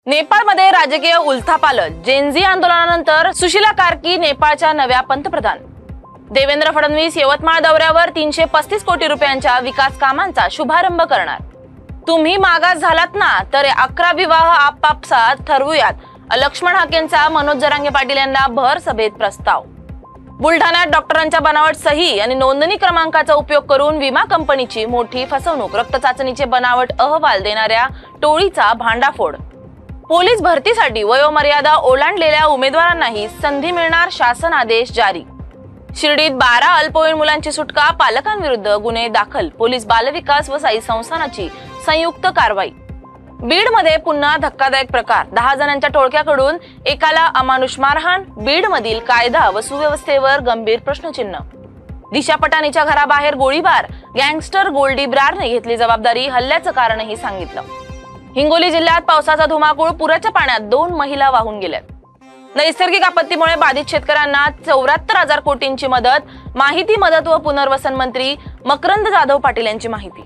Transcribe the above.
नेपाळमध्ये राजकीय उलथापालट। जेनझी आंदोलनानंतर सुशीला कार्की नेपाळच्या नव्या पंतप्रधान। देवेंद्र फडणवीस यवतमाळ दौऱ्यावर 335 कोटी रुपयांच्या विकास कामांचा शुभारंभ करणार। तुम्ही मागास झालात ना तर 11 विवाह आपापसात ठरवूयात। लक्ष्मण हाकेंचा मनोज जरांगे पाटील यांना भर सभेत प्रस्ताव। बुलढाण्यात डॉक्टरांच्या बनावट सही आणि नोंदणी क्रमांकाचा उपयोग करून विमा कंपनीची मोठी फसवणूक। रक्त चाचणीचे बनावट अहवाल देणाऱ्या टोळीचा भांडाफोड। पोलीस भरतीसाठी वयोमर्यादा ओलांडलेल्या उमेदवारांनाही संधी मिळणार, शासन आदेश जारी। शिर्डीत 12 अल्पवयीन मुलांची सुटका, पालकांविरुद्ध गुन्हे दाखल। पोलीस बालविकास व साई संस्थानाची संयुक्त कारवाई। बीडमध्ये पुन्हा धक्कादायक प्रकार, 10 जणांच्या टोळक्याकडून एकाला अमानुष मारहाण। बीडमधील कायदा व सुव्यवस्थेवर गंभीर प्रश्नचिन्ह। दिशा पटानीच्या घराबाहेर गोळीबार, गँगस्टर गोल्डी ब्रारने घेतली जबाबदारी। हल्ल्याचं कारणही सांगितलं। हिंगोली जिल्ह्यात पावसाचा धुमाकूळ, पुराच्या पाण्यात 2 महिला वाहून गेल्यात। नैसर्गिक आपत्तीमुळे बाधित शेतकऱ्यांना 74,000 कोटींची मदत। माहिती, मदत व पुनर्वसन मंत्री मकरंद जाधव पाटील यांची माहिती।